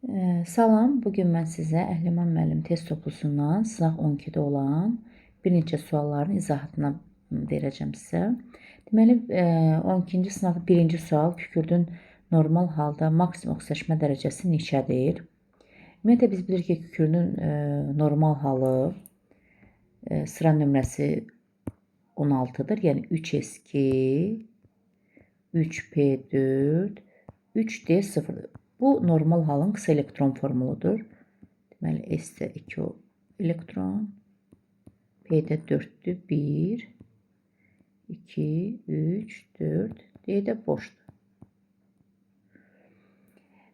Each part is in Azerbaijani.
Salam, bugün mən sizə Əhliman müəllim test toplusundan sınaq 12-də olan bir neçə sualların izahatını verəcəm sizə. Deməli, 12-ci sınaqda birinci sual kükürdün normal halda maksimum oksidaşma dərəcəsi neçədir? Ümumiyyətlə biz bilirik ki, kükürdün normal halı sıra nömrəsi 16-dır. Yəni 3s2, 3p4, 3d0-dır. Bu normal halın qısa elektron formuludur. Deməli, S-də 2 elektron, P-də 4-dür, 1, 2, 3, 4, D-də boşdur.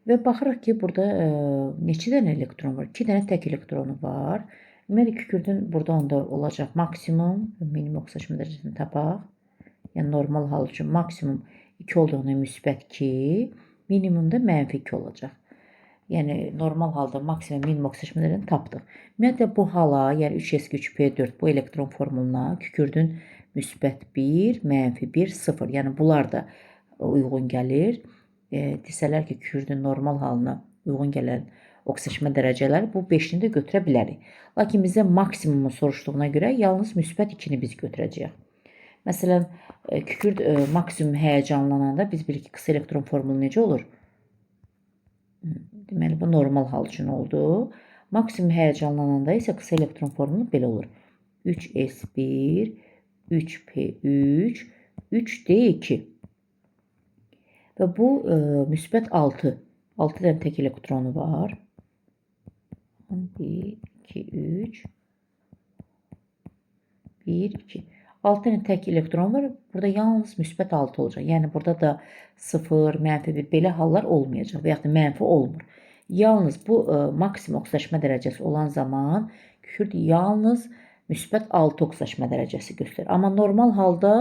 Və baxırıq ki, burada neçə dənə elektron var? 2 dənə tək elektronu var. Deməli, kükürdün burada onda olacaq maksimum, minimum oksidaşma dərəcəsini tapaq. Yəni, normal hal üçün maksimum 2 olduğuna müsbət 2, minimumda mənfi 2 olacaq. Yəni, normal halda maksimum minimum oksidaşma dərəcəsini tapdıq. Ümumiyyətlə, bu hala, yəni 3s3p4 bu elektron formuluna kükürdün müsbət 1, mənfi 1, 0. Yəni, bunlar da uyğun gəlir. Desələr ki, kükürdün normal halına uyğun gələn oksidaşma dərəcələri bu 5-ni də götürə bilərik. Lakin bizə maksimumu soruşduğuna görə yalnız müsbət 2-ni biz götürəcəyik. Məsələn, kükürd maksimum həyəcanlananda biz bilirik ki, qısa elektron formulu necə olur? Deməli, bu normal hal üçün oldu. Maksimum həyəcanlananda isə qısa elektron formulu belə olur. 3s1, 3p3, 3d2. Və bu müsbət 6. 6 dənə tək elektronu var. 1, 2, 3, 1, 2. 6 dənə tək elektron var. Burada yalnız müsbət 6 olacaq. Yəni, burada da 0, mənfi 1 belə hallar olmayacaq və yaxud da mənfi olmur. Yalnız bu maksimum oksidaşma dərəcəsi olan zaman kükürd yalnız müsbət 6 oksidaşma dərəcəsi göstərir. Amma normal halda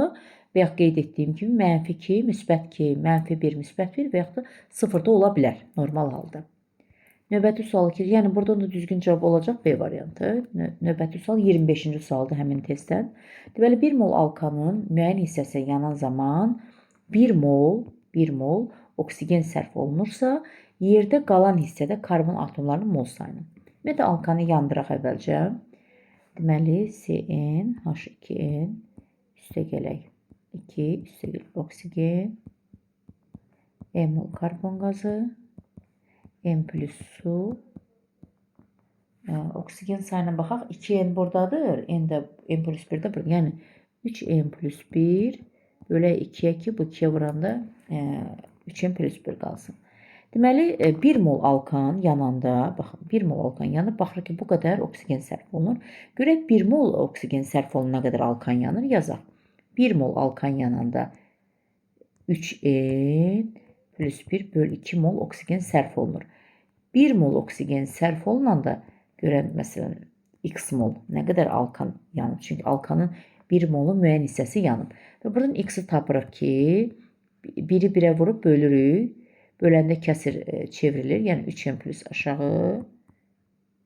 və yaxud qeyd etdiyim kimi mənfi 2, müsbət 2, mənfi 1, müsbət 1 və yaxud da 0 da ola bilər normal halda. Növbəti sual ki, yəni burada da düzgün cavab olacaq B variantı. Növbəti sual 25-ci sualdır həmin testdən. Deməli, 1 mol alkanın müəyyən hissəsi yanan zaman 1 mol oksigen sərf olunursa, yerdə qalan hissədə karbon atomlarının mol sayını. Ümumiyyətlə, alkanı yandıraq əvvəlcə. Deməli, CN, H2N, üstə gələk 2, üstə gələk oksigen, E mol karbon qazı, N plus su. Oksigen sayına baxaq. 2N buradadır. N plus 1 də burada. Yəni 3N plus 1 bölə 2-yə ki, bu 2-yə vuranda 3N plus 1 qalsın. Deməli, 1 mol alkan yananda, baxın, 1 mol alkan yanıb, baxırıq ki, bu qədər oksigen sərf olunur. Görək 1 mol oksigen sərf olunana qədər alkan yanır, yazaq. 1 mol alkan yananda 3N plus 1 böl 2 mol oksigen sərf olunur. 1 mol oksigen sərf olunanda görən, məsələn, x mol nə qədər alkan yanıb? Çünki alkanın 1 molu müəyyən hissəsi yanıb. Və buradan x-i tapırıq ki, 1-i 1-ə vurub bölürük. Böləndə kəsir çevrilir. Yəni 3n plus aşağı,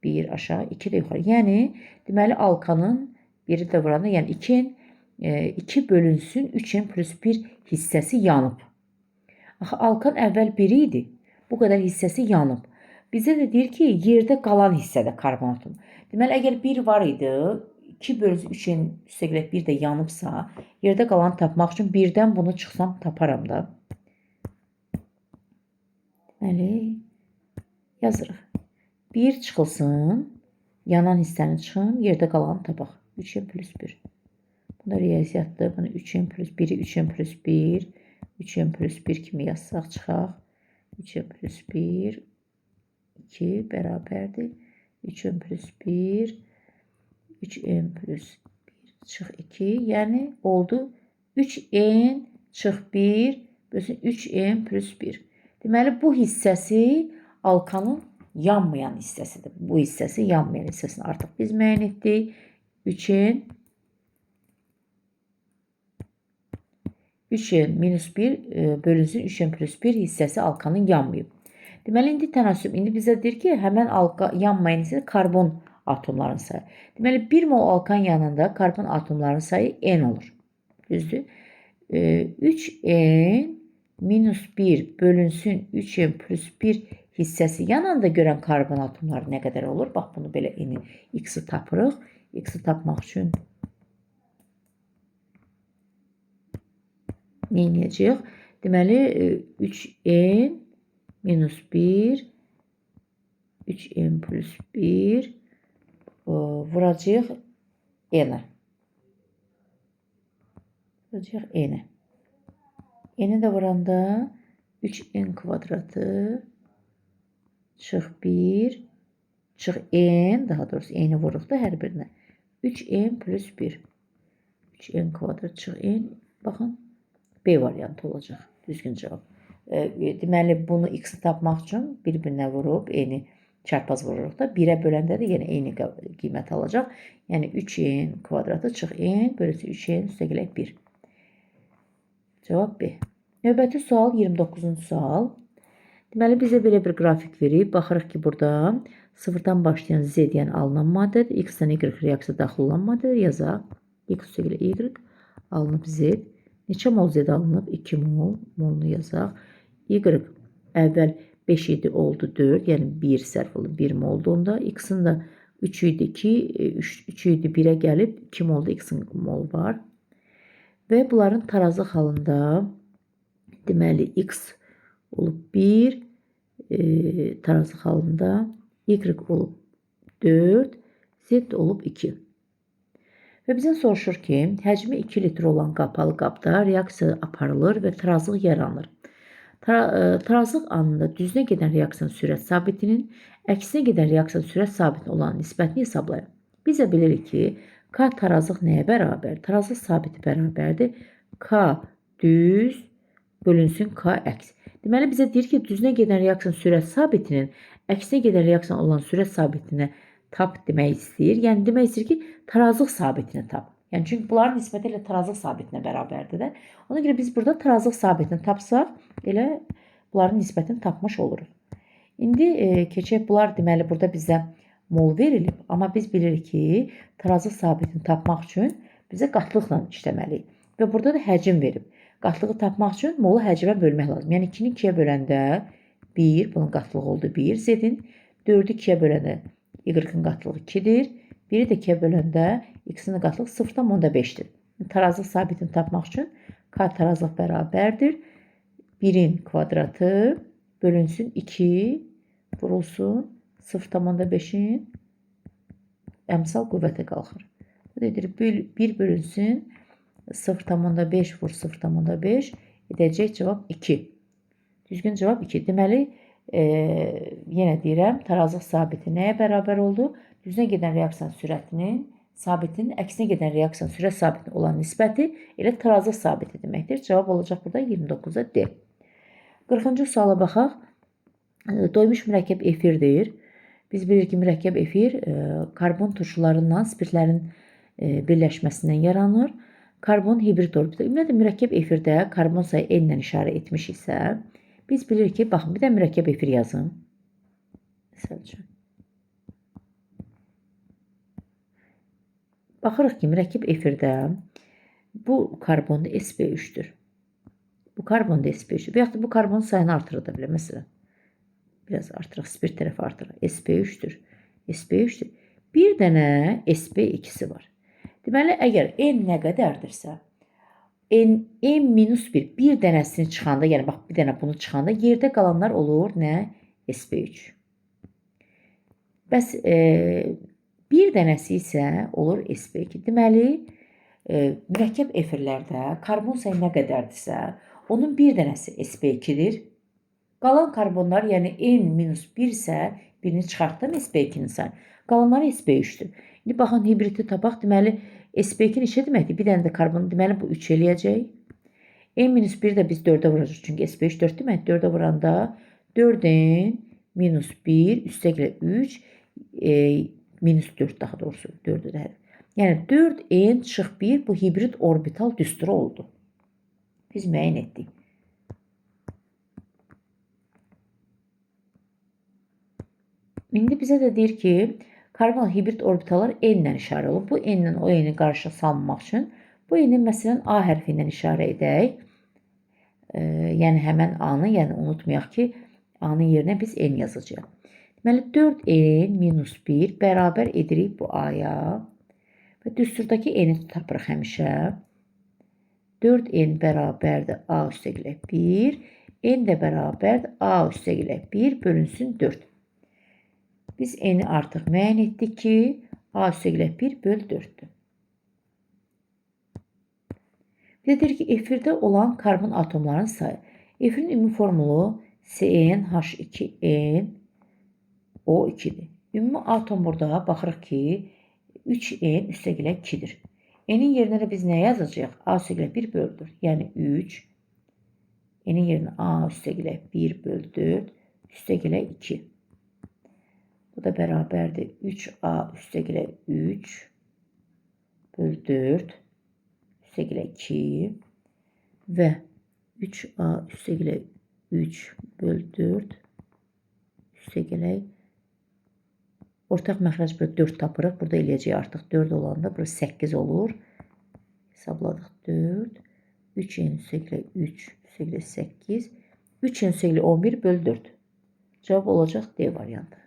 1 aşağı, 2 də yuxarı. Yəni, deməli, alkanın 1-i də vuranda, yəni 2 bölünsün 3n plus 1 hissəsi yanıb. Axı, alkan əvvəl 1 idi. Bu qədər hissəsi yanıb. Bizə də deyir ki, yerdə qalan hissədə karbon atom. Deməli, əgər 1 var idi, 2 bölünsün 3-ün üstə gələk 1 də yanıbsa, yerdə qalanı tapmaq üçün 1-dən bunu çıxsam taparam da. Deməli, yazırıq. 1 çıxılsın, yanan hissəni çıxın, yerdə qalanı tapaq. 3n plus 1. Bu da riyaziyyatdır. Bunu 3n plus 1-i 3n plus 1, 3n plus 1 kimi yazsaq çıxaq. 3n plus 1, 2 bərabərdir. 3n plus 1, 3n plus 1 çıx 2. Yəni, oldu 3n çıx 1 bölsün 3n plus 1. Deməli, bu hissəsi alkanın yanmayan hissəsidir. Bu hissəsi yanmayan hissəsini artıq biz müəyyən etdik. 3n minus 1 bölünsün 3n plus 1 hissəsi alkanın yanmayıb. Deməli, indi tənasüb. İndi bizə deyir ki, həmən yanmayan hissədə karbon atomların sayı. Deməli, 1 mol alkan yanında karbon atomların sayı n olur. Düzdür? 3n minus 1 bölünsün 3n plus 1 hissəsi yanında görən karbon atomları nə qədər olur? Bax, bunu belə x-i tapırıq. X-i tapmaq üçün nə edəcəyik? Deməli, 3n minus 1, 3n plus 1 vuracaq n-ə. Vuracaq n-ə. N-i də vuranda 3n kvadratı çıx 1 çıx n, daha doğrusu n-i vuruq da hər birinə. 3n plus 1. 3n kvadrat çıx n. Baxın, B variantı olacaq. Düzgün cavab. Deməli, bunu x-i tapmaq üçün bir-birinə vurub n-i çarpaz vururuq da. 1-ə böləndə də yenə eyni qiymət alacaq. Yəni 3n kvadratı çıx n bölüsü 3n üstə gələk 1. Cavab B. Növbəti sual 29-cu sual. Deməli, bizə belə bir qrafik verib. Baxırıq ki, burada sıfırdan başlayan z yəni alınan maddədir. X-dən y reaksiya daxil olan maddədir. Yazaq. X üstə gələ y alınıb z. Neçə mol z alınıb? 2 mol. Molunu yazaq. Y əvvəl 5 idi, oldu 4. Yəni 1 sərf oldu. 1 moldu onda. X-in də 3 idi 2. 3 idi 1-ə gəlib. 2 molda x-in mol var. Və bunların tarazı halında deməli x olub 1, tarazı halında y olub 4, z olub 2. Və bizdən soruşur ki, həcmi 2 litr olan qapalı qabda reaksiya aparılır və tarazlıq yaranır. Tarazlıq anında düzünə gedən reaksiyanın sürət sabitinin, əksinə gedən reaksiyanın sürət sabitinin olan nisbətini hesablayın. Bizə bilirik ki, K tarazlıq nəyə bərabər? Tarazlıq sabiti bərabərdir. K düz bölünsün K əks. Deməli, bizə deyir ki, düzünə gedən reaksiyanın sürət sabitinin əksinə gedən reaksiyanın olan sürət sabitinə tap demək istəyir. Yəni, demək istəyir ki, tarazlıq sabitini tap. Yəni, çünki bunların nisbəti ilə tarazlıq sabitinə bərabərdir də. Ona görə biz burada tarazlıq sabitini tapsaq, elə bunların nisbətini tapmış oluruq. İndi keçək, bunlar deməli, burada bizə mol verilib. Amma biz bilirik ki, tarazlıq sabitini tapmaq üçün bizə qatlıqla işləməliyik. Və burada da həcm verib. Qatlığı tapmaq üçün molu həcmə bölmək lazım. Yəni 2-ni 2-yə böləndə 1, bunun qatlığı oldu 1. Z-in 4-ü 2-yə böləndə y-in qatlığı 2-dir. 1-i də 2-yə böləndə x-in qatlığı 0,5-dir. Tarazlıq sabitini tapmaq üçün K tarazlıq bərabərdir. 1-in kvadratı bölünsün 2, vurulsun 0,5-in əmsal qüvvətə qalxır. Bu da edir 1 bölünsün 0,5 vur 0,5 edəcək cavab 2. Düzgün cavab 2. Deməli, yenə deyirəm, tarazlıq sabiti nəyə bərabər oldu? Düzünə gedən reaksiyanın sürətinin, sabitinin əksinə gedən reaksiyanın sürət sabitinin olan nisbəti elə tarazlıq sabiti deməkdir. Cavab olacaq burada 29-da D. 40-cı suala baxaq. Doymuş mürəkkəb efirdir. Biz bilirik ki, mürəkkəb efir karbon turşularından spirtlərin birləşməsindən yaranır. Karbon hibrid orbitə. Ümumiyyətlə, mürəkkəb efirdə karbon sayı n ilə işarə etmiş isə, biz bilirik ki, baxın, bir də mürəkkəb efir yazın. Məsəl üçün. Baxırıq ki, mürəkkəb efirdə bu karbon da sp3-dür. Bu karbon da sp3-dür. Və yaxud da bu karbon sayını artırır da bilər. Məsələn, biraz artırıq, spirt tərəfi artırıq. sp3-dür. sp3-dür. Bir dənə sp2-si var. Deməli, əgər n nə qədərdirsə, n-1 bir dənəsini çıxanda, yəni bax, bir dənə bunu çıxanda yerdə qalanlar olur nə? sp3. Bəs bir dənəsi isə olur sp2. Deməli, mürəkkəb efirlərdə karbon sayı nə qədərdirsə, onun bir dənəsi sp2-dir. Qalan karbonlar, yəni n-1 isə birini çıxartdım sp2-nin sayı. Qalanları sp3-dür. İndi baxın, hibridi tapaq. Deməli, sp2 neçə deməkdir? Bir dənə də karbon, deməli, bu 3 eləyəcək. n-1 də biz 4-ə vuracaq. Çünki sp3 4 demək. 4-ə vuranda 4n-1 üstə gələ 3, -4 daha doğrusu. 4-ü də. Yəni, 4n çıx 1 bu hibrid orbital düsturu oldu. Biz müəyyən etdik. İndi bizə də deyir ki, karbon hibrid orbitallar n-lə işarə olub. Bu n-lə o n-i qarşıya salmamaq üçün bu n-i məsələn A hərfi ilə işarə edək. Yəni həmən A-nı, yəni unutmayaq ki, A-nın yerinə biz n yazacağıq. Deməli 4n minus 1 bərabər edirik bu a-ya və düsturdakı n-i tapırıq həmişə. 4n bərabərdir a üstəgələk 1, n də bərabərdir a üstəgələk 1 bölünsün 4. Biz n-i artıq müəyyən etdik ki, a üstəgələk 1 böl 4'dür. Bir də deyir ki, efirdə olan karbon atomlarının sayı. Efirin ümumi formulu CnH2n O2'dir. Ümumi atom burada baxırıq ki, 3n üstəgələk 2'dir. N'in yerinə də biz nə yazacağıq? A üstəgələk 1 böl 4. Yəni 3. N'in yerinə A üstəgələk 1 böl 4 üstəgələk 2. Bu da bərabərdir 3A üstəgələk 3 böl 4 üstəgələk 2 və 3A üstəgələk 3 böl 4 üstəgələk ortaq məxrəc böl 4 tapırıq. Burada eləyəcək artıq 4 olanda burası 8 olur. Hesabladıq 4. 3n üstəgələk 3 üstəgələk 8. 3n üstəgələk 11 böl 4. Cavab olacaq D variantı.